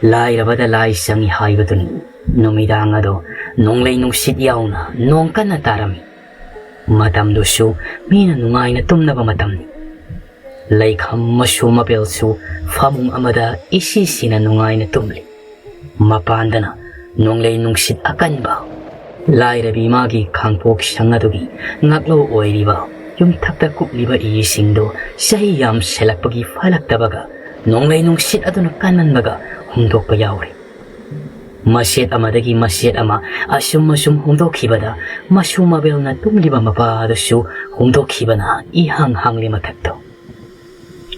Lairabada lai sangi haibaduni numidang ado nonglei nungsit yauna nong kana tarami. Matamdusu mina nungai na tumnaba matamni. Leikham masu mapelsu famung amada isi na nungai na tumli. Mapandana nonglei nungsit akan ba. Lairabi magi kangpok sangadugi ngaklo oiriba yung takta kupliba iisingdo sahi yam selakpagi falaktabaga nonglei nungsit aduna kanan baga humdok pa yauri. Masyet amadagi masyet ama asum humdokhiba da masumabel na tumliba mapadasu humdokhiba na ihang lima takto.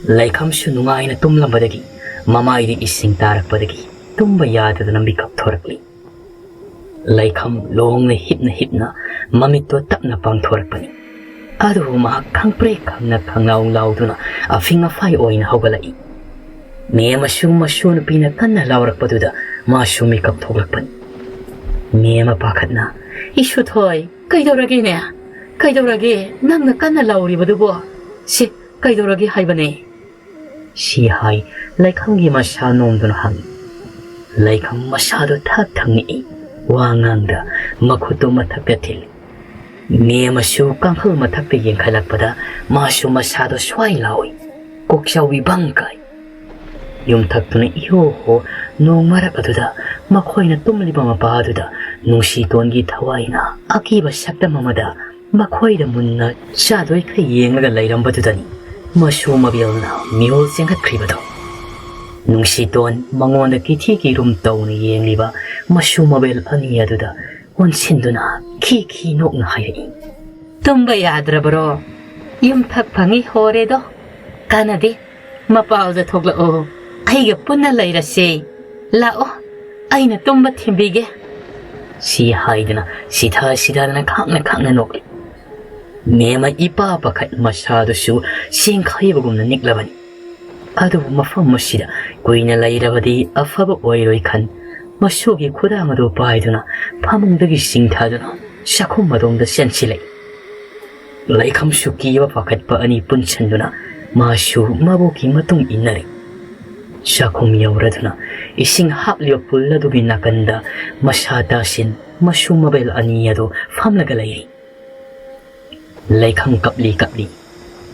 Leikham su nungai na tumlambadagi mamairi ising tarakpadagi tumba yada da nambikap thorakli. Leikham long na hipna mamito tap na pang thorakpani. Adu ma kangpre kang naung lauduna afinga fai oina hogalai. Me masu na pinakan na laurakpaduda masu mikap thoglakpan. Me mapakat na isu thoy kaidoragi ne kaidoragi nang na kan na lauri badubo si kaidoragi haibane. Si hai Leikham gi masa nomdun hang. Leikham masado thang wangangda makuto matakdatil. Me masu kanghal matakda yen khalakpada masu masado swai lawi koksawi bangkai. Yung taktuna iho nung marak aduda makoy na tumliba mapaduda nung siton gi tawai na akiba sakta mamada makoy da munna sadoy kayeng laga layram badudani masu mabil na miyol sengkat kribado. Nung siton mangon na kiti rum tau ni yeng liba masu mabil aniya duda onsindo na ki nok na hayri. Tumba yadra bro yung takpangi hore do kanadi mapao da thogla o. Aiga punna lairase lao aina tumba thimbige si haidana sidana khangna nokli mema ipa pakhat masadu su sing khaibagumna niklabani adu mafam masida koina lairabadi afaba oiroi khan masugi khudang adu paiduna phamungdagi singthaduna sakhum madongda senchilai Leikham su kiwa pakhat pa ani punchanduna masu mabuki matung inari. Sakum yauraduna ising haplio pulladugi nakanda masatasin masumabel aniyado famlagalay. Leikham kapli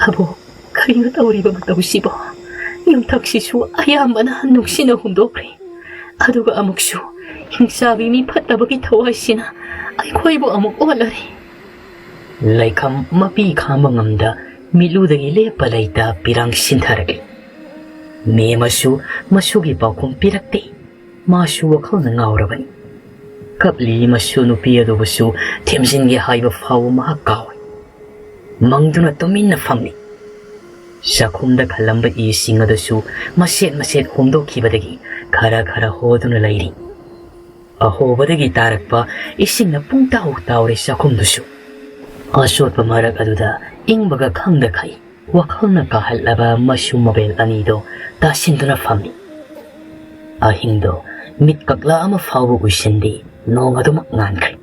abo kayo tauri ba matawsi ba yung taksisu ayamana nung sinahundokri aduga amuksu yung sabi mi patabagi tawasina ay koibo amuk olari. Leikham mapi kamangamda miludagi lepalayta pirang sintaragi. Me masugi pa kung pirakti masu wakal na ngaurabani. Kapli masu nupi ado basu temsin gi haiba fawo mahakaw. Mangduna tumin na famni. Sa kumda kalamba ising adasu maset humdokhiba dagi kara hoduna layri. Aho badagi tarak pa ising na pung tawre sa kumdusu. Asot pamarak aduda ing baga kangda kai. Wakal na kahalaba masumabel anido tasinduna famni. Ahingdo mitkakla ama fawo usindi nong adumak ngankay.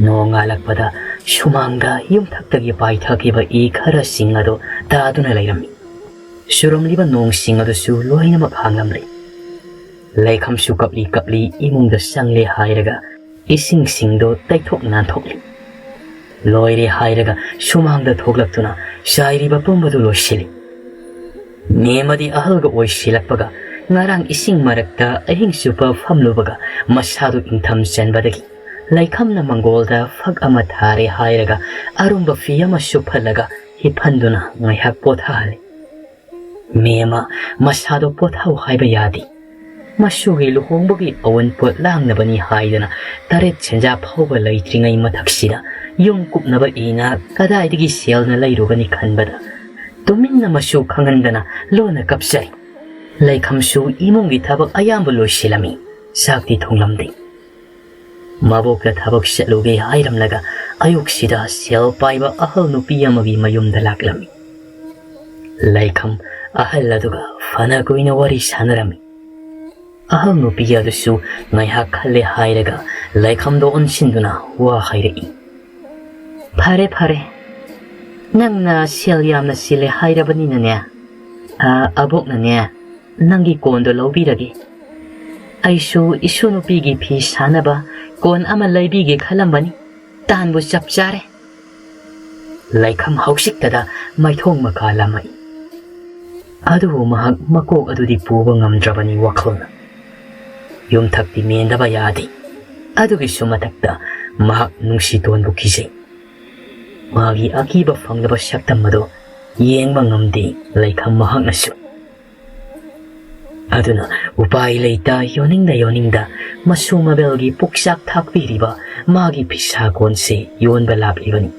Nong alakpada sumangda yung taktagi paithakiba ikara singado taaduna layrami. Suramliba nong singado su loy na maghangamri. Leikham su kapli imungda sangle hairaga ising singdo taytok nanthokli. Loyre hairaga sumangda thoglakuna shairiba pumbadu loshili. Nemadi ahalga oishilakpaga ngarang ising marakta ahing supa famlubaga masado intam senbadagi. Leikham na mangolda fag amathare hairaga arumba fiyama supalaga hipanduna ngayhak pothahali. Mema masado pothaw haiba yadi. Masugi luhongbagi awan pot lang na bani haidana taret senja phawba laitringay mathaksida yung kupnaba ina kadaidagi sel na lairugani khanbada tumin na masu khangandana lona kapsai. Leikham su imungi thabak ayamba loisilami sakti thonglamdi. Mabokla thabak setlugi hairamlaga ayuksida sel paiba ahal nupi amagi mayumda laklami. Leikham ahal laduga fana kuina wari sanarami. Ahal nupi adusu ngayhak khalle hairaga Leikham do onsinduna wa hairi. Pare nang na sel yamna sile hairabani na ne abok na ne nangi kondo lobiragi ꯑꯩꯁꯨ ꯏꯁꯨ ꯅꯨꯄꯤꯒꯤ ꯐꯤ ꯁꯥꯅꯕ ꯀꯣꯟ ꯑꯃ ꯂꯩꯕꯤꯒꯦ ꯈꯜꯂꯝꯕꯅꯤ ꯇꯥꯟꯕꯨ ꯆꯞ ꯆꯥꯔꯦ ꯂꯩꯈꯝ ꯍꯧꯖꯤꯛꯇꯗ ꯃꯥꯏꯊꯣꯡ ꯃꯀꯥ ꯂꯥꯝꯃꯛꯏ ꯑꯗꯨꯕꯨ ꯃꯍꯥꯛ ꯃꯀꯣꯛ ꯑꯗꯨꯗꯤ ꯄꯨꯕ ꯉꯝꯗ꯭ꯔꯕꯅꯤ ꯋꯥꯈꯜꯅ ꯌꯨꯝꯊꯛꯇꯤ ꯃꯦꯟꯗꯕ ꯌꯥꯗꯦ ꯑꯗꯨꯒꯤꯁꯨ ꯃꯊꯛꯇ ꯃꯍꯥꯛ ꯅꯨꯡꯁꯤꯇꯣꯟꯕꯨ ꯀꯤꯖꯩ ꯃꯥꯒꯤ ꯑꯀꯤꯕ ꯐꯪꯂꯕ ꯁꯛꯇꯝ ꯑꯗꯨ ꯌꯦꯡꯕ ꯉꯝꯗꯦ ꯂꯩꯈꯝ ꯃꯍꯥꯛꯅꯁꯨ ꯑꯗꯨꯅ ꯎꯄꯥꯏ ꯂꯩꯇ ꯌꯣꯟꯅꯤꯡꯗ ꯃꯁꯨ ꯃꯕꯦꯜꯒꯤ ꯄꯨꯛꯆꯥꯛ ꯊꯥꯛꯄꯤꯔꯤꯕ ꯃꯥꯒꯤ ꯐꯤꯁꯥꯀꯣꯟꯁꯦ ꯌꯣꯟꯕ ꯂꯥꯛꯂꯤꯕꯅꯤ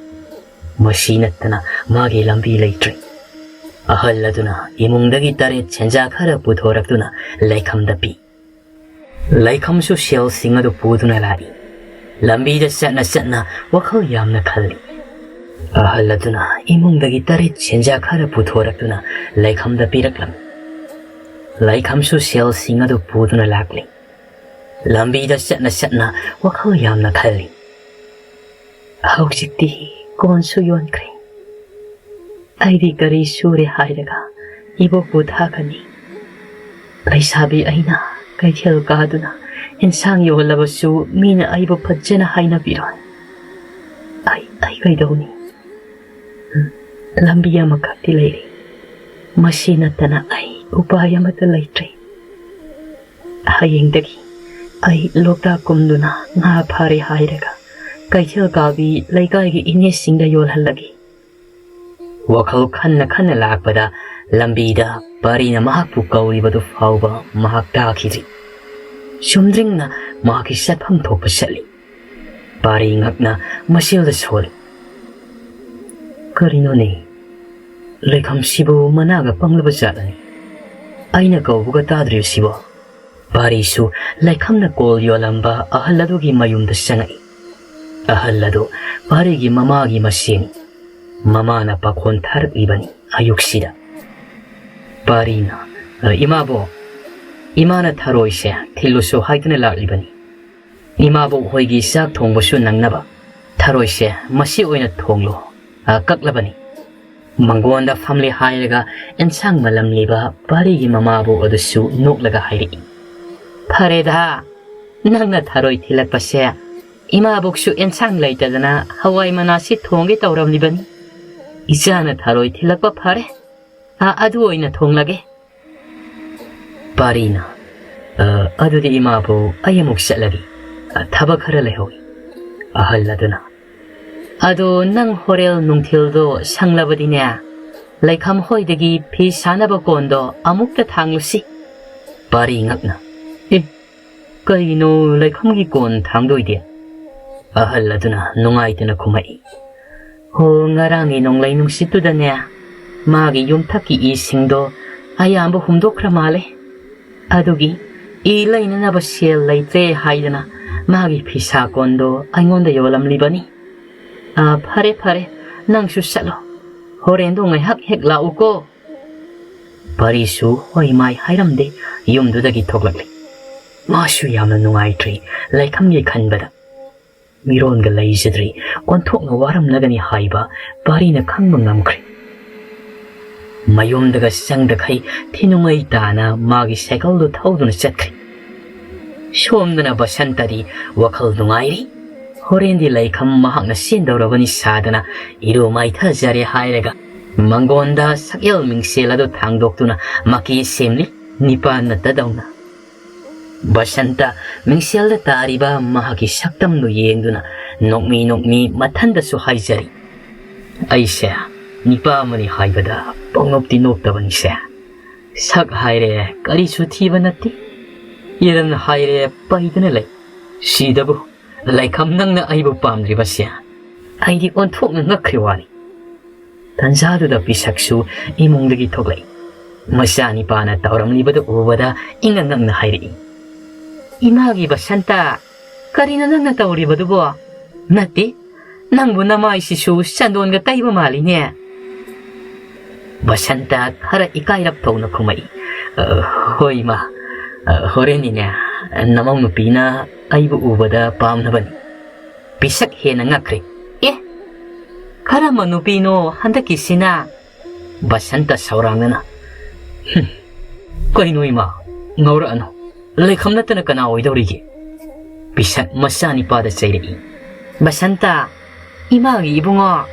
ꯃꯁꯤ ꯅꯠꯇꯅ ꯃꯥꯒꯤ ꯂꯝꯕꯤ ꯂꯩꯇ꯭ꯔꯦ ꯑꯍꯜ ꯑꯗꯨꯅ ꯏꯃꯨꯡꯗꯒꯤ ꯇꯔꯦꯠ ꯁꯦꯟꯖꯥ ꯈꯔ ꯄꯨꯊꯣꯔꯛꯇꯨꯅ ꯂꯩꯈꯝꯗ ꯄꯤ ꯂꯩꯈꯝꯁꯨ ꯁꯦꯜꯁꯤꯡ ꯑꯗꯨ ꯄꯨꯗꯨꯅ ꯂꯥꯛꯏ ꯂꯝꯕꯤꯗ ꯆꯠꯅ ꯋꯥꯈꯜ ꯌꯥꯝꯅ ꯈꯜꯂꯤ ꯑꯍꯜ ꯑꯗꯨꯅ ꯏꯃꯨꯡꯗꯒꯤ ꯇꯔꯦꯠ ꯁꯦꯟꯖꯥ ꯈꯔ ꯄꯨꯊꯣꯔꯛꯇꯨꯅ ꯂꯩꯈꯝꯗ ꯄꯤꯔꯛꯂꯝꯃꯤ ꯂꯩꯈꯝꯁꯨ ꯁꯦꯜꯁꯤꯡ ꯑꯗꯨ ꯄꯨꯗꯨꯅ ꯂꯥꯛꯂꯤ ꯂꯝꯕꯤꯗ ꯆꯠꯅ ꯋꯥꯈꯜ ꯌꯥꯝꯅ ꯈꯜꯂꯤ ꯍꯧꯖꯤꯛꯇꯤ ꯀꯣꯟꯁꯨ ꯌꯣꯟꯈ꯭ꯔꯦ ꯑꯩꯗꯤ ꯀꯔꯤ ꯁꯨꯔꯦ ꯍꯥꯏꯔꯒ ꯏꯕꯣꯛꯄꯨ ꯊꯥꯒꯅꯤ ꯂꯩꯁꯥꯕꯤ ꯑꯩꯅ ꯀꯩꯊꯦꯜ ꯀꯥꯗꯨꯅ ꯏꯟꯁꯥꯡ ꯌꯣꯜꯂꯕꯁꯨ ꯃꯤꯅ ꯑꯩꯕꯨ ꯐꯖꯅ ꯍꯥꯏꯅꯕꯤꯔꯣꯏ ꯑꯩ ꯀꯩꯗꯧꯅꯤ ꯂꯝꯕꯤ ꯑꯃꯈꯛꯇꯤ ꯂꯩꯔꯤ ꯃꯁꯤ ꯅꯠꯇꯅ ꯑꯩ ꯎꯄꯥꯏ ꯑꯃꯠꯇ ꯂꯩꯇ꯭ꯔꯦ ꯍꯌꯦꯡꯗꯒꯤ ꯑꯩ ꯂꯣꯛꯇꯥꯛ ꯀꯨꯝꯗꯨꯅ ꯉꯥ ꯐꯥꯔꯦ ꯍꯥꯏꯔꯒ ꯀꯩꯊꯦꯜ ꯀꯥꯕꯤ ꯂꯩꯀꯥꯏꯒꯤ ꯏꯅꯦꯁꯤꯡꯗ ꯌꯣꯜꯍꯜꯂꯒꯦ ꯋꯥꯈꯜ ꯈꯟꯅ ꯂꯥꯛꯄꯗ ꯂꯝꯕꯤꯗ ꯄꯥꯔꯤꯅ ꯃꯍꯥꯛꯄꯨ ꯀꯧꯔꯤꯕꯗꯨ ꯐꯥꯎꯕ ꯃꯍꯥꯛ ꯇꯥꯈꯤꯗ꯭ꯔꯤ ꯆꯨꯝꯗ꯭ꯔꯤꯡꯅ ꯃꯍꯥꯛꯀꯤ ꯆꯠꯐꯝ ꯊꯣꯛꯄ ꯆꯠꯂꯤ ꯄꯥꯔꯤ ꯉꯛꯅ ꯃꯁꯦꯜꯗ ꯁꯣꯜꯂꯤ ꯀꯔꯤꯅꯣꯅꯦ ꯂꯩꯈꯝꯁꯤꯕꯨ ꯃꯅꯥꯒ ꯄꯪꯂꯕ ꯖꯥꯠꯂꯅꯤ ꯑꯩꯅ ꯀꯧꯕꯒ ꯇꯥꯗ꯭ꯔꯤꯕꯁꯤꯕꯣ ꯄꯥꯔꯤꯁꯨ ꯂꯩꯈꯝꯅ ꯀꯣꯜ ꯌꯣꯜꯂꯝꯕ ꯑꯍꯜ ꯑꯗꯨꯒꯤ ꯃꯌꯨꯝꯗ ꯆꯪꯉꯛꯏ ꯑꯍꯜ ꯑꯗꯨ ꯄꯥꯔꯤꯒꯤ ꯃꯃꯥꯒꯤ ꯃꯆꯦꯅꯤ ꯃꯃꯥꯅ ꯄꯥꯈꯣꯟ ꯊꯥꯔꯛꯂꯤꯕꯅꯤ ꯑꯌꯨꯛꯁꯤꯗ ꯄꯥꯔꯤꯅ ꯏꯃꯥꯕꯣ ꯏꯃꯥꯅ ꯊꯔꯣꯏꯁꯦ ꯊꯤꯜꯂꯨꯁꯨ ꯍꯥꯏꯗꯨꯅ ꯂꯥꯛꯂꯤꯕꯅꯤ ꯏꯃꯥꯕꯣ ꯍꯣꯏꯒꯤ ꯆꯥꯛ ꯊꯣꯡꯕꯁꯨ ꯅꯪꯅꯕ ꯊꯔꯣꯏꯁꯦ ꯃꯁꯤ ꯑꯣꯏꯅ ꯊꯣꯡꯂꯣ ꯀꯛꯂꯕꯅꯤ ꯃꯪꯒꯣꯟꯗ ꯐꯝꯂꯦ ꯍꯥꯏꯔꯒ ꯑꯦꯟꯁꯥꯡ ꯃꯂꯝꯂꯤꯕ ꯄꯥꯔꯤꯒꯤ ꯃꯃꯥꯕꯣ ꯑꯗꯨꯁꯨ ꯅꯣꯛꯂꯒ ꯍꯥꯏꯔꯛꯏ ꯐꯔꯦꯗ ꯅꯪꯅ ꯊꯔꯣꯏ ꯊꯤꯜꯂꯛꯄꯁꯦ ꯏꯃꯥꯕꯣꯛꯁꯨ ꯑꯦꯟꯁꯥꯡ ꯂꯩꯇꯗꯅ ꯍꯋꯥꯏ ꯃꯅꯥꯁꯤ ꯊꯣꯡꯒꯦ ꯇꯧꯔꯝꯂꯤꯕꯅꯤ ꯏꯆꯥꯅ ꯊꯔꯣꯏ ꯊꯤꯜꯂꯛꯄ ꯐꯔꯦ ꯑꯗꯨ ꯑꯣꯏꯅ ꯊꯣꯡꯂꯒꯦ ꯄꯥꯔꯤꯅ ꯑꯗꯨꯗꯤ ꯏꯃꯥꯕꯣ ꯑꯩ ꯑꯃꯨꯛ ꯆꯠꯂꯒꯦ ꯊꯕꯛ ꯈꯔ ꯂꯩꯍꯧꯏ ꯑꯍꯜ ꯑꯗꯨꯅ ꯑꯗꯣ ꯅꯪ ꯍꯣꯔꯦꯟ ꯅꯨꯡꯊꯤꯜꯗꯣ ꯁꯪꯂꯕꯗꯤꯅꯦ ꯂꯩꯈꯝ ꯍꯣꯏꯗꯒꯤ ꯐꯤ ꯁꯥꯅꯕ ꯀꯣꯟꯗꯣ ꯑꯃꯨꯛꯇ ꯊꯥꯡꯂꯨꯁꯤ ꯄꯥꯔꯤ ꯉꯛꯅ ꯀꯩꯅꯣ ꯂꯩꯈꯝꯒꯤ ꯀꯣꯟ ꯊꯥꯡꯗꯣꯏꯗꯤ ꯑꯍꯜ ꯑꯗꯨꯅ ꯅꯨꯡꯉꯥꯏꯇꯅ ꯈꯨꯝꯃꯛꯏ ꯍꯣ ꯉꯔꯥꯡꯒꯤ ꯅꯣꯡꯂꯩ ꯅꯨꯡꯁꯤꯠꯇꯨꯗꯅꯦ ꯃꯥꯒꯤ ꯌꯨꯝꯊꯛꯀꯤ ꯏꯁꯤꯡꯗꯣ ꯑꯌꯥꯝꯕ ꯍꯨꯝꯗꯣꯛꯈ꯭ꯔ ꯃꯥꯜꯂꯦ ꯑꯗꯨꯒꯤ ꯏ ꯂꯩꯅꯅꯕ ꯁꯦꯜ ꯂꯩꯇ꯭ꯔꯦ ꯍꯥꯏꯗꯅ ꯃꯥꯒꯤ ꯐꯤꯁꯥꯀꯣꯟꯗꯣ ꯑꯩꯉꯣꯟꯗ ꯌꯣꯜꯂꯝꯂꯤꯕꯅꯤ ꯐꯔꯦ ꯅꯪꯁꯨ ꯆꯠꯂꯣ ꯍꯣꯔꯦꯟꯗꯣ ꯉꯥꯏꯍꯥꯛ ꯍꯦꯛ ꯂꯥꯛꯎꯀꯣ ꯄꯥꯔꯤꯁꯨ ꯍꯣꯏ ꯃꯥꯏ ꯍꯥꯏꯔꯝꯗꯦ ꯌꯨꯝꯗꯨꯗꯒꯤ ꯊꯣꯛꯂꯛꯂꯤ ꯃꯥꯁꯨ ꯌꯥꯝꯅ ꯅꯨꯡꯉꯥꯏꯇ꯭ꯔꯤ ꯂꯩꯈꯝꯒꯤ ꯈꯟꯕꯗ ꯃꯤꯔꯣꯟꯒ ꯂꯩꯖꯗ꯭ꯔꯤ ꯑꯣꯟꯊꯣꯛꯅ ꯋꯥꯔꯝꯂꯒꯅꯤ ꯍꯥꯏꯕ ꯄꯥꯔꯤꯅ ꯈꯪꯕ ꯉꯝꯈ꯭ꯔꯦ ꯃꯌꯨꯝꯗꯒ ꯆꯪꯗꯈꯩ ꯊꯤꯅꯨꯡꯉꯩ ꯇꯥꯅ ꯃꯥꯒꯤ ꯁꯥꯏꯀꯜꯗꯨ ꯊꯧꯗꯨꯅ ꯆꯠꯈ꯭ꯔꯦ ꯁꯣꯝꯗꯅ ꯕꯁꯟꯇꯗꯤ ꯋꯥꯈꯜ ꯅꯨꯡꯉꯥꯏꯔꯤ ꯍꯣꯔꯦꯟꯗꯤ ꯂꯩꯈꯝ ꯃꯍꯥꯛꯅ ꯆꯦꯟꯗꯧꯔꯕꯅꯤ ꯁꯥꯗꯅ ꯏꯔꯨ ꯃꯥꯏꯊꯖꯔꯦ ꯍꯥꯏꯔꯒ ꯃꯪꯒꯣꯟꯗ ꯁꯛꯌꯦꯜ ꯃꯤꯡꯁꯦꯜ ꯑꯗꯨ ꯊꯥꯡꯗꯣꯛꯇꯨꯅ ꯃꯀꯤ ꯁꯦꯝꯂꯤ ꯅꯤꯄꯥꯟ ꯅꯠꯇꯗꯧꯅ ꯕꯁꯟꯇ ꯃꯤꯡꯁꯦꯜꯗ ꯇꯥꯔꯤꯕ ꯃꯍꯥꯛꯀꯤ ꯁꯛꯇꯝꯗꯨ ꯌꯦꯡꯗꯨꯅ ꯅꯣꯛꯃꯤ ꯃꯊꯟꯗꯁꯨ ꯍꯥꯏꯖꯔꯤ ꯑꯩꯁꯦ ꯅꯤꯄꯥ ꯑꯃꯅꯤ ꯍꯥꯏꯕꯗ ꯄꯪꯅꯣꯛꯇꯤ ꯅꯣꯛꯇꯕꯅꯤꯁꯦ ꯁꯛ ꯍꯥꯏꯔꯦ ꯀꯔꯤꯁꯨ ꯊꯤꯕ ꯅꯠꯇꯦ ꯏꯔꯟ ꯍꯥꯏꯔꯦ ꯄꯩꯗꯅ ꯂꯩ ꯁꯤꯗꯕꯨ ꯂꯩꯈꯝ ꯅꯪꯅ ꯑꯩꯕꯨ ꯄꯥꯝꯗ꯭ꯔꯤꯕꯁꯦ ꯑꯩꯗꯤ ꯑꯣꯟꯊꯣꯛꯅ ꯉꯛꯈ꯭ꯔꯤ ꯋꯥꯅꯤ ꯇꯟꯖꯥꯗꯨꯗ ꯄꯤꯁꯛꯁꯨ ꯏꯃꯨꯡꯗꯒꯤ ꯊꯣꯛꯂꯛꯏ ꯃꯆꯥꯅꯤꯄꯥꯅ ꯇꯧꯔꯝꯂꯤꯕꯗꯨ ꯎꯕꯗ ꯏꯪꯉ ꯉꯛꯅ ꯍꯥꯏꯔꯛꯏ ꯏꯃꯥꯒꯤ ꯕꯁꯟꯇ ꯀꯔꯤꯅꯣ ꯅꯪꯅ ꯇꯧꯔꯤꯕꯗꯨꯕꯣ ꯅꯠꯇꯦ ꯅꯪꯕꯨ ꯅꯃꯥꯏꯁꯤꯁꯨ ꯆꯟꯗꯣꯟꯒ ꯇꯩꯕ ꯃꯥꯜꯂꯤꯅꯦ ꯕꯁꯟꯇ ꯈꯔ ꯏꯀꯥꯏꯔꯞ ꯇꯧꯅ ꯈꯨꯝꯃꯛꯏ ꯍꯣꯏ ꯏꯃꯥ ꯍꯣꯔꯦꯟꯅꯤꯅꯦ ꯅꯃꯧ ꯅꯨꯄꯤꯅ ꯑꯩꯕꯨ ꯎꯕꯗ ꯄꯥꯝꯅꯕꯅꯤ ꯄꯤꯁꯛ ꯍꯦꯟꯅ ꯉꯛꯈ꯭ꯔꯦ ꯀꯔꯝꯕ ꯅꯨꯄꯤꯅꯣ ꯍꯟꯗꯛꯀꯤꯁꯤꯅ ꯕꯁꯟꯇ ꯁꯧꯔꯥꯡꯅꯅ ꯀꯩꯅꯣ ꯏꯃꯥ ꯉꯧꯔꯛꯑꯅꯨ Leikham natana kana oidorige. Bisat masani pada sairei. Basanta, imagi ibungo.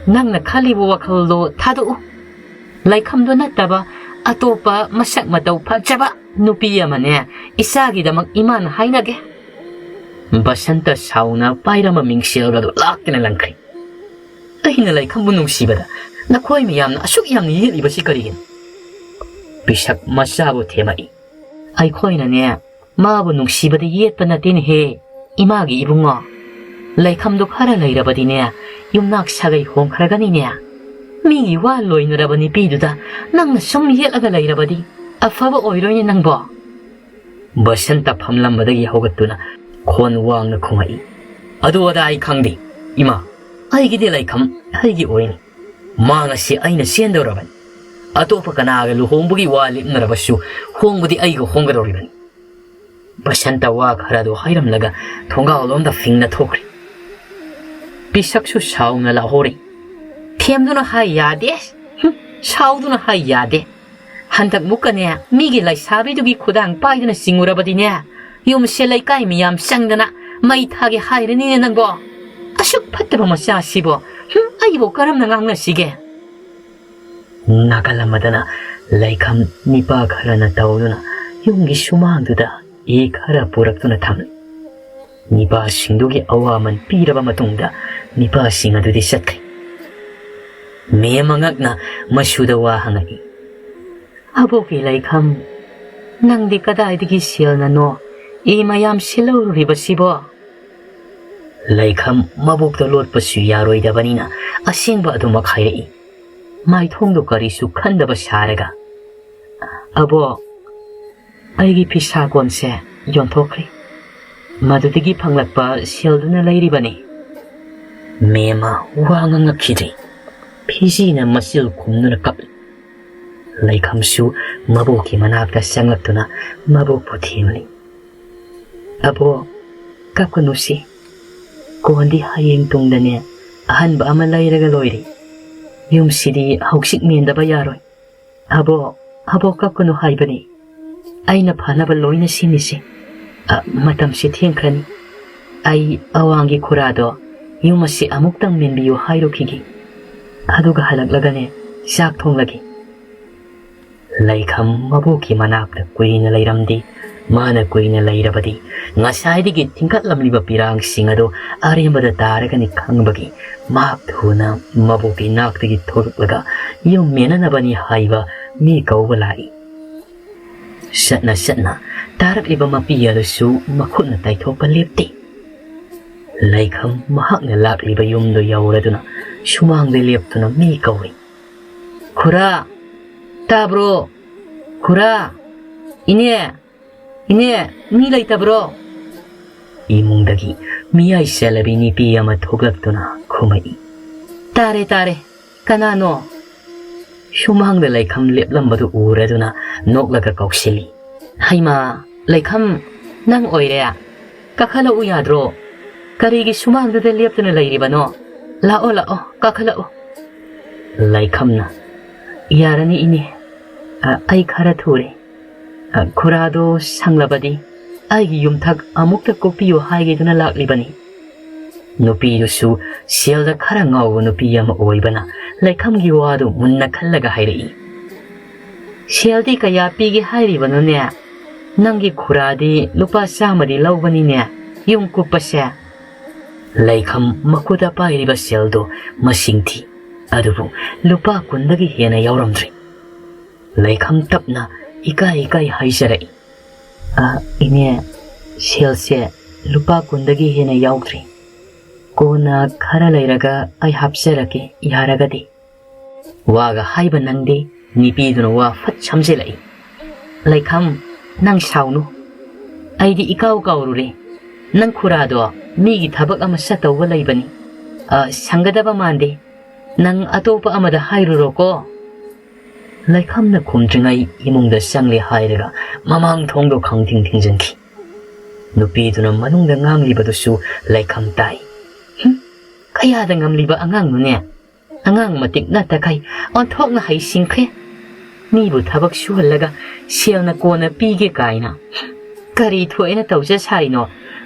Nangna khalibu wakhaldo thadu. Leikham do nataba atopa masak matau phajaba nupi amane isagidamak iman hainage. Basanta sauna pairama mingsilgado laktena langkri. Ahina Leikham bu nungsibada nakhoi miyamna asuk yamni yelibasi karigin. Bisak masabu themai. Aikhoina ne mabu nungsibada yetpa natin he imagi ibungo. Leikham do khara leirabadi ne yumnak sagai hongkharagani ne. Mingi wa loinarabani piduda nangna sum yelaga leirabadi afaba oiroine nangbo. Basanta phamlambadagi hogatuna khon wangna khumai. Adu ada ai khangdi ima aigidi Leikham aigi oini. Mangasi aina sendorabani. Atopa kanaga luhongbugi wali narabasu hongbudi aigo hongadoribani. Basanta wa kharado hairamlaga thonga olomda fingna thokri. Bisaksu sauna lahori. Thiamduna hai yade. Sauduna hai yade. Hantak mukane migi laisabidugi khudang paiduna singurabadine. Yum selai kai miyam sangdana mai thage hairani nangbo. Asuk phattaba masa sibo. Aibo karam nangangna sige. Nakalamadana Leikham nipa kharana tauduna yumgi sumangduda e khara puraktuna thamni. Nipa singdugi awaman piraba matungda nipa singadudi satkri. Me mangakna masuda wa hangai. Aboki Leikham nangdi kadaidigi silna no e mayam silawriba sibo. Leikham mabukta lotpasu yaroidabanina asengba adumak hairei. Mai thongdo karisu khandaba saraga. Abo aigi pisa konse yonthokri. Madudigi phanglakpa selduna leiribani. Mema wanganga khidri. Pisina masil kumnuna kapli. Leikhamsu mabuki manakta sanglaktuna mabuk puthimli. Abo kapkanusi. Kondi hayeng tungdane ahanba ama leiraga loiri. Yum sidi hauksik mendaba yaroi. Abo kapkanu haibani. Aina phanaba loina sinisi. Matam si thiengkrani. Ai awangi khurado yumasi amuktang menbiyo hairokigi. Aduga halaklagane sak thonglagi. Leikham mabuki manakta kuina leiramdi. Mana kuina leirabadi. Ngasaidigi tingkatlamliba pirang singado ariambada taragani khangbagi. Mak thuna mabuki naktagi thoruklaga yum menanabani haiba mi kaubalai. Satna tarap iba mapiyadasu makhutna taithokpa lepti. Leikham mahakna lakliba yumdo yauraduna sumangde leptuna mi kauri. Khura tabro khura ine mi leitabro. Imungdagi miyai selabi nipi ama thoklaktuna khumai. Tare kanano. Sumangda Leikham leplambadu uraduna noklaga kauksili. Haima Leikham nang oirea kakhala uyadro. Karigi sumangda leptuna leiribano. Lao kakhala. Leikhamna yarani ini ai khara thore. Khurado sanglabadi aigi yumthak amukta kopiyo haigeduna laklibani. Nupidusu selda khara ngawba nupi ama oibana Leikhamgi wadu munna khallaga hairei. Seldi kaya pigi hairibano ne. Nangi khuradi lupa samadi laubani ne. Yung kupase. Leikham makuda pairiba seldo masingthi. Adubu lupa kundagi hena yauramdri. Leikham tapna ikai haisarai. Ine selse lupa kundagi hena yaudri. Kona khara leiraga ai hapserake yaragadi. Waga haiba nangde nipiduna wa fat samselai. Leikham nang saunu. Aidi ikau kaurure. Nang khurado migi thabak ama satawwa leibani. Sangadaba mande. Nang atopa amada hairuroko. Leikhamna khumdringai imungda sangli hairaga mamang thongdo khangting thingjanki. Nupiduna manungda nganglibadusu Leikham tai. Kayada ngamliba angang nune. Angang matik na takay onthok na hay singkhe. Nibu thabak suhalaga siyang na kona pige kaina. Kari thoina tawja sarino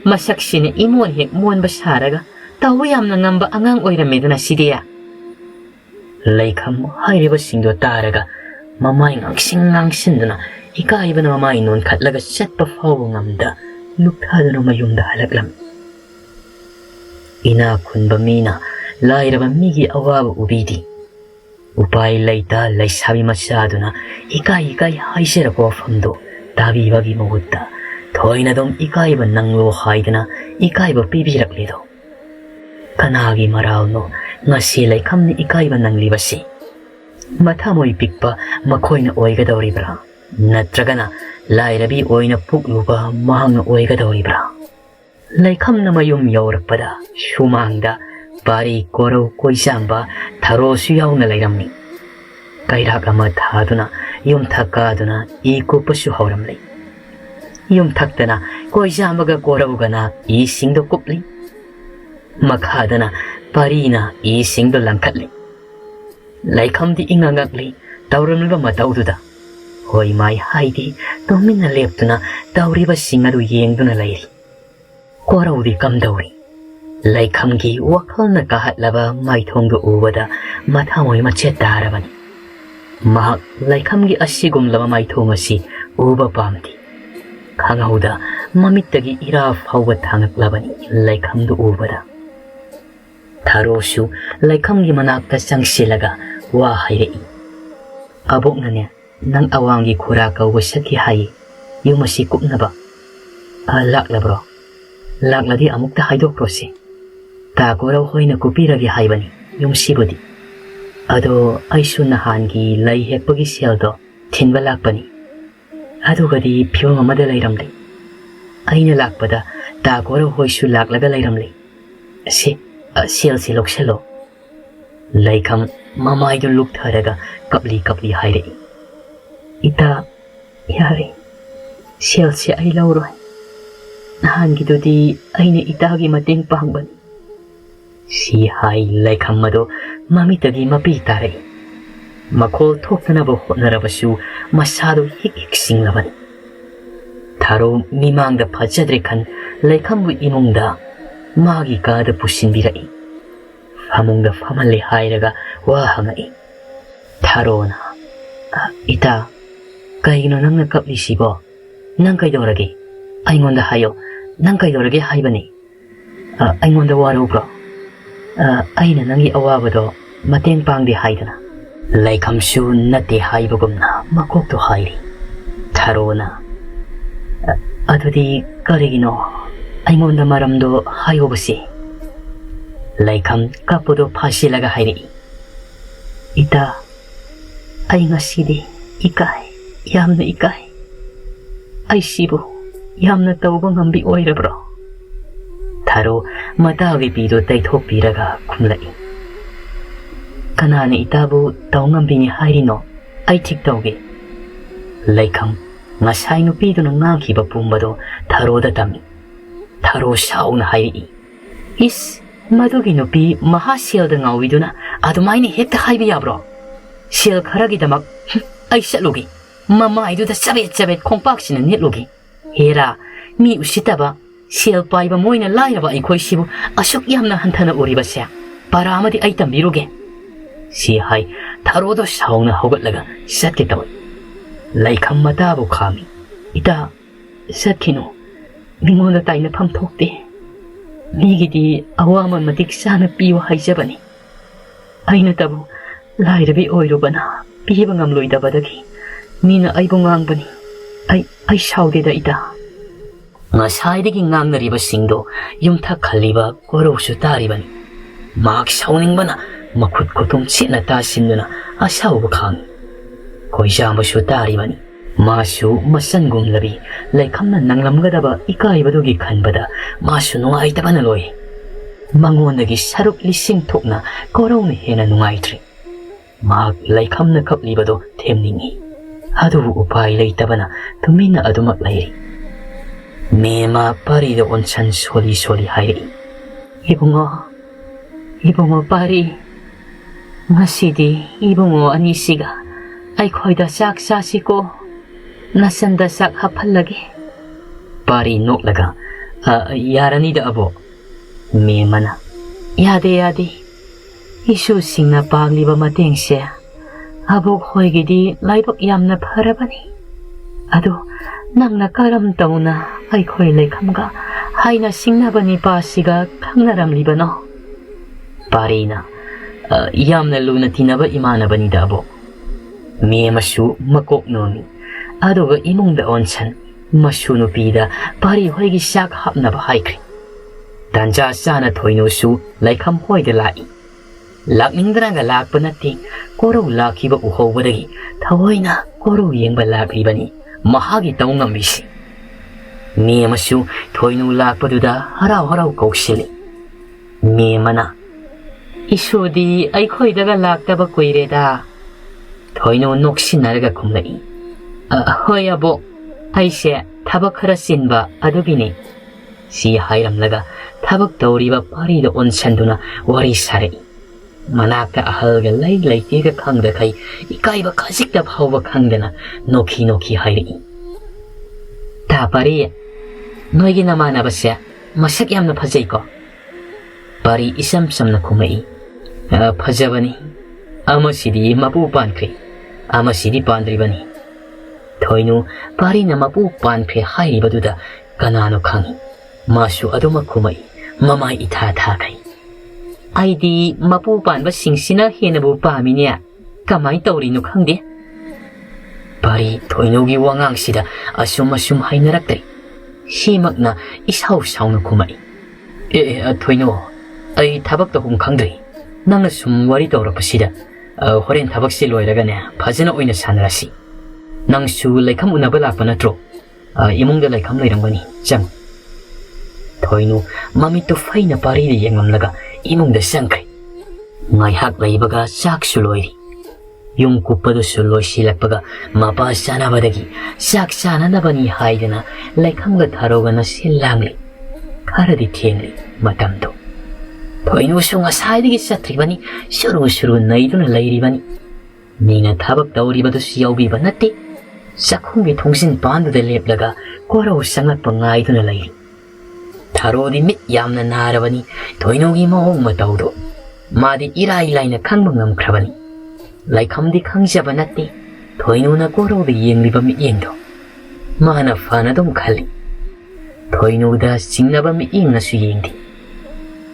masaksina imon hek mon basaraga tawu yamna ngamba angang oirameduna sidia Leikham hairiba singdo taraga mamai ngangsinduna ikaibana mamai non khatlaga chatpa fawu ngamda lukthaduna mayumda halaklam ina khunba mina lairaba migi awaba ubidi upai laita laisabi machaduna ikai haisera famdo tabibagi mogutta thoina dom ikaiba nanglo haidana ikaiba pibirakledo kanagi maralno ngasi Leikhamni ikaiba nanglibasi mathamoi pikpa makhoina oigadoribra natragana lairabi oina pukluba mahangna oigadoribra Leikhamna mayum yaurakpada shumangda bari korau koisamba tharosu yauna leiramni kairak ama thaduna yum thakaduna ikupasu hauramlei yum thaktana koisamaga koraugana I singdo kupli makhadana parina I singdo langkhatli Leikhamdi ingangakli tauramliba mataududa hoi mai haidi tomina leptuna tauriba singadu yengduna leiri koraudi kamdauri Leikhamgi wakhalna kahatlaba maithongdu ubada mathamoi machet darabani mahak Leikhamgi asigumlaba maithong asi uba pamti khangauda mamittagi ira fawba thangaklabani Leikhamdu ubada Tharosu Leikhamgi manakta sangsilaga wa hairei aboknane nang awangi khura kauba sakhi hai yumasi kupnaba laklabro lakladi amukta haidokrosi ta korau hoina kupiragi haibani yumsibudi ado aisu nahangi lai hekpagi seldo thinba lakpani adugadi phiyong amada lairamle aina lakpada ta korau hoisu laklaga lairamle sel lokselo Leikham mamaidu luktharaga kapli hairei ita yari sel ai lauroi nahangidudi aina itagi mateng pangbani si hai Leikham mado mamitagi mapi tarei makhol thoktanaba hotnarabasu masadu hik singlabani tharo mimangda phajadre khan Leikhambu imungda magi kada pusinbirai famungda famale hairaga wa hangai tharona ita kaigino nangna kapli sibo nang kaidorage aingonda hayo nang kaidorage haibani aingonda warubro aina nangi awabado mateng pangdi haidana Leikhamsu nate haibagumna makokto hairi tharona adudi karigino aingonda maramdo hayobasi Leikham kapodo phasilaga hairi ita ai ngasidi ikai yamna ikai ai sibu yamna tauba ngambi oirabro tharo matagi pido taithopiraga khumlai kanane itabu taungambini hairino ai thik tauge Leikham ngasai nupiduna ngakhiba pumbado tharoda tami tharo sauna hairi is madugi nupi mahasielda ngawiduna adumaini hekta haibi yabro sel kharagi damak ai satlogi mama aiduda sabet khongpaksina netlogi hera mi usitaba sel paiba moina lairaba aikoi sibu asuk yamna hanthana uribasya paramadi ai tambiruge si hai tharodo sauna hogatlaga satke taw Leikham matabu khami ita satkino mingonda taina pham thokte migidi awama matik sana piwa haijabani aina tabu lairabi oirubana piba ngamloidabadagi mina aibu ngangbani ai saudeda ita ngasaidagi ngangnariba singdo yumtha khaliba korosu taribani mak sauningbana makhut kutum chena ta sinduna asauba khang koijamba su taribani masu masangum labi Leikhamna nanglamgadaba ikaibadugi khanbada masu nungaitabana loi mangonagi saruk lising thokna korona hena nungaitri mak Leikhamna kaplibado themningi adu upai leitabana tumina adumak lairi mema parido onsan soli hairi ibungo pari ngasidi ibungo anisiga ai khoida sak sasiko nasanda sak haphalagi Pari noklaga, yaranida abo. Memana, yade. Isu singna pagliba mateng siya. Abog hoygidi laibak yamna parabani. Ado, nang nakaram taw na ay koy Leikhamga hay na singnabani pasiga kangnaram libano. Pari na, yamna luna tinaba imana bani dabo. Miye masu makok nomi. Ado ga imong da onsan, masu nupida pari hoygi sak hapnaba haykri. Tanja sana Thoinu su Leikham hoy de lai. Lakningdraga lakpa nati, koro lakiba uhobadagi, tawoyna koro yengba lakribani, mahagi taungambisi. Miye masu Thoinu lakpaduda haraw kauksili. Miye mana, isudi ay koydaga laktaba koyreda. Thoinu noksinaraga kumlai. Hoy abo, ayse tabak hara sinba adugini. Si hayramlaga tabak tawriba parido onsanduna wari sarai. Manakta ahalga lay tiga kangda kay ikaiba kazikda bhawba kangdana noki hayri. Ta pari, noygi namana basya masak yamna phajay ko. Pari isam samna kumai. Phajabani, ama sidi mapu pankri, ama sidi pandribani. Thoinu pari na mapu pankri hayri baduda kanano kangi. Masu aduma kumai, mamay itha kay. Aidi mapu panba singsina henabu paminya, kamay tawrino khangde. Pari Thoinugi wangang sida asum hainaraktay. Simakna isaw na kumai. Thoinu, ay tabak tahong khangdray. Nang sum wari tawrapasida, horen tabak siloyragane, phajana oina sanarasi. Nang su Leikham unaba lakpa natro, imongda Leikham layrangbani, jang. Thoinu mamito fayna pari de yengamlaga imongda sangkay. Ngayhak laybaga sak suloyri. Yung kupado suloy silakpaga mapa sanabadagi sak sananabani haydana Leikhamga tharoga na silangli. Karadi tiengli matamdo. Thoinu su ngasayadagi satribani suru nayduna layribani. Nina tabak tawribado siyawbiba nati. Sakhungi thongsin panduda leplaga koraw sangakpa ngayduna layri. Tharodi mit yamna narabani, Thoinugi mahong matawdo. Madi iray-ilayna khangba ngamkrabani. Leikhamdi khangjaba nati, Thoinu na korowda yengliba mityengdo. Mana fanadom khali. Thoinuda singnaba mityeng nasu yengdi.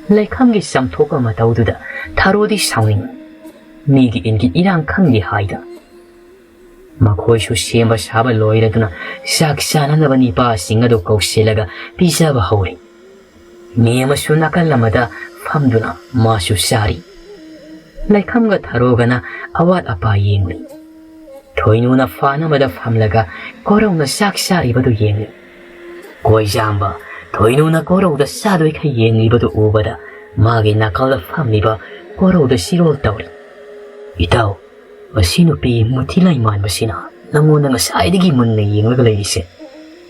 Leikhamgi samthoka matawduda, tharodi sawning. Migi ingi irang khangdi hayda. Makhoysu semba saba loiraduna, sak sananabani pa singado kausilaga pisaba hawri. Miye masu nakalamada famduna masu sari. Leikhamga tharogana awat apa yengli. Thoinu na fanamada famlaga korawna sak sari badu yengli. Koi jamba, Thoinu na korawda sadoi ka yengli badu ubada, magi nakala famliba korawda sirol tawri. Itaw, asinupi mutilay man basina, nanguna nga saydagi munna yenglaga laylise.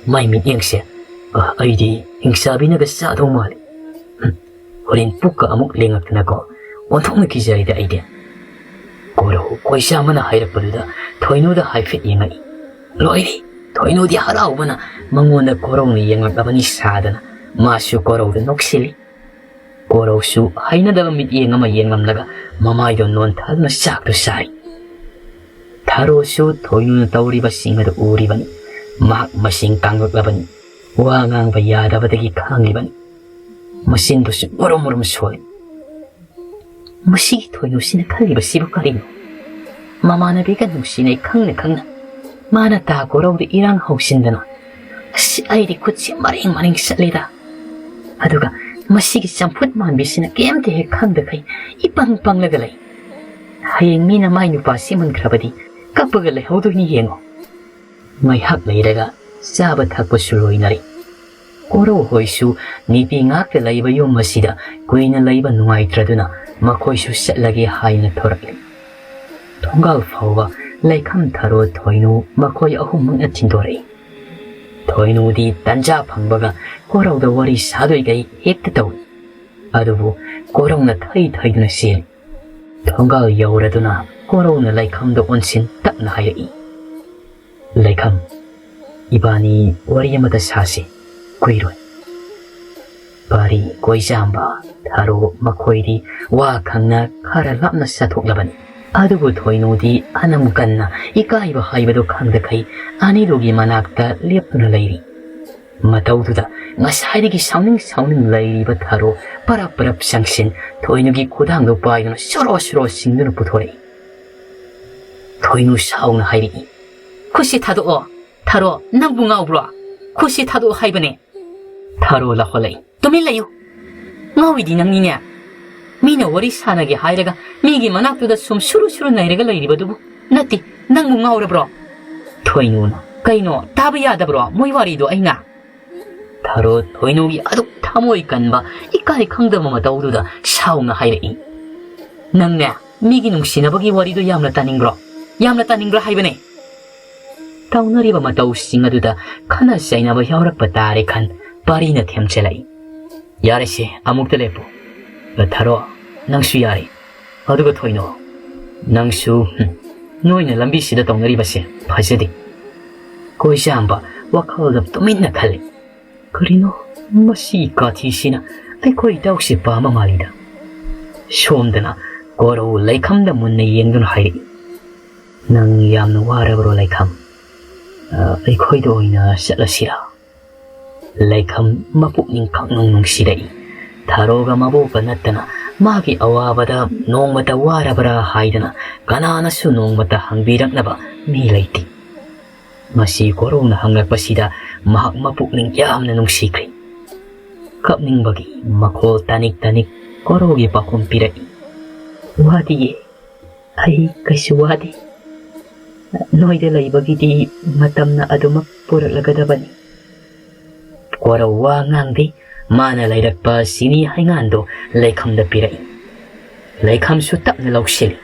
May mityeng siya. Aydi, hingsabi na gasadong mali. Horin puka amok lingak na ko, ontong nakizari da aydi. Koro, koi sama na hayrapaduda, Thoinu da hayfit yengay. Loiri, Thoinu di haraw ba na, manguna korong ni yengak na ni sadana, masu korong da noksili. Korong su, hay na daga mityeng ama yengam laga, mamaydo non tal na sakto sari. Taro su, Thoinu na tawri ba singado uri bani, mak masing kanggak labani. Wangang bayada badagi kanglibani. Masindo su murum suwali. Masigi Thoinu sinakaliba sibukarino. Mamana bigan mo sinay kangna. Mana tako raw di irang hausindana. Asi ay di kutsi maring salita. Aduga, masigi samput man bisina kemte he kangda kay ipang nagalay. Hayang mina may nupasi man krabadi kapagalay hawdo ni yengo. May haklay daga sabat hakpa suloy na rin. Koro hoysu nipi ngak layba yung masida kuina layba nungay traduna makoysu sa lagi hay na torakli. Tonggal fawa Leikham tharo Thoinu makoy ahum mga tindore. Thoinu di tanja pangbaga koraw da wari sadoy gay hekta Adubo koraw na thay na sil. Tonggal yawraduna koraw na Leikham da onsin tak na hayai. Leikham, ibani wari mata sasi. kuiroi. Pari koijamba tharo makhoidi wa khangna khara lapna sathok-labani. Adubu Thoinu di anamukanna ikaiba haibado khangda khai anidogi manakta leptuna leiri. Mataududa ngasaidagi sauning leiriba tharo parap sangshin Thoinugi khudangdo paiduna soro singduna puthorei. Thoinu sauna hairi. Kusi thado tharo nangbu ngaubro. Kusi thado haibane. Tharo laholei. Tumin layo. Ngawidi nangninya. Mina wari sanage hairaga migi manaktuda sum suru nairaga leiribadubu. Nati nangbu ngaurabro. Thoinuna kaino taba yadabro moi warido aina. Tharo Thoinugi aduk thamoi kanba ikari khangdama mataududa sauna hairei. Nangna migi nungsinabagi warido yamna taningbro haibane. Taunariba matau singaduda khana sainaba yaurakpa tare khan parina themchelai. Yarese amukta lepo. Tharo nangsu yare. Aduga Thoinu nangsu noina lambi sida taunaribase phajade. Koijamba wakhalda tuminna khali. Karino masi kathi sina aikoi dausi pama malida. Somdana goro Leikhamda munna yengduna hairi. Nang yamna warabro Leikham. Aikoi do ina satlasira. Leikham mapukning kaknung nungsidai. Tharoga mabuka nattana magi awabada nongmata warabra haidana kananasu nongmata hangbiraknaba mi leiti. Masi korona hangakpasida mahak mapukning yamna nungsikri. Kapning bagi makhol tanik korogi pakum pirai. Wadiye ai kaisu wadi. Noida laibagidi matamna adumak puraklagadabani. Korawa ngangdi mana lairakpa sini haingando Leikhamda pirai. Leikham su tapna lauksili.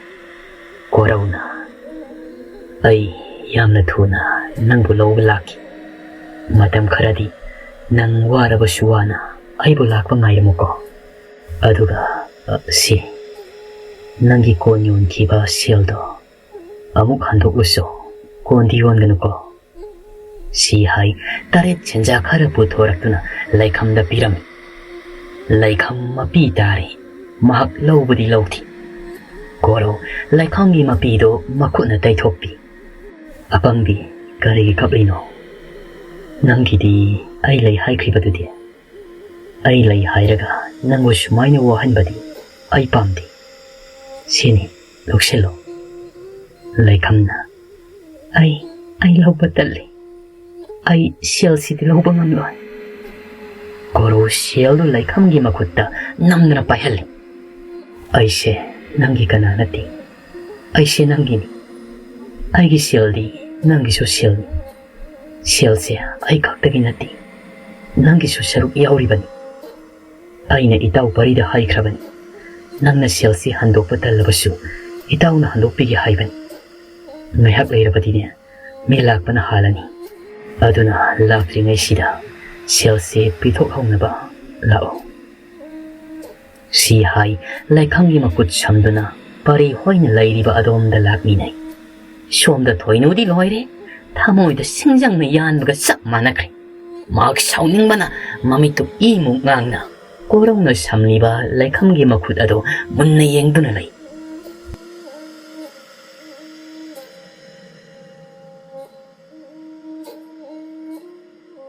Korauna ai yamna thuna nangbu lawba laki. Matam kharadi nang waraba suwana aibu lakpa ngairamuko. Aduga si nangi kon yonkiba sildo amuk handokluso kondi yonganuko. Si hai taret chenja khara puthoraktuna Leikhamda pirami. Leikham mapi tari mahak lawbadi lawthi. Koro Leikhamgi mapido makhutna taithokpi. Apangbi karigi kaplino. Nangidi ai lei haikribadudi. Ai lei hairaga nangbu sumaina wahanbadi ai pamdi. Sini lokselo. Leikhamna ai lawba talli. Ai sial siti lawba ngamloy. Koro sial do Leikhamgi makhutta namdana paihalli. Ai se nangi kana nati. Ai se nangini. Aigi sial di nangi so sial ni. Sial se ai kaktagi nati. Nangi so saruk yauribani. Aina itau parida haikrabani. Nangna sial si handokpa talabasu itau na handokpigi haibani. Ngaihak leirabadinya milakpana halani. Aduna lakringai sida sial se pithok haunaba lao. Si hai Leikhamgi makut samduna pari hoina lairiba adomda lakminai. Somda Thoinu di loire thamoida singjangna yanbaga chap manakre. Mak sauningbana mamitu imuk ngangna korongna samliba Leikhamgi makut ado munna yengduna lai.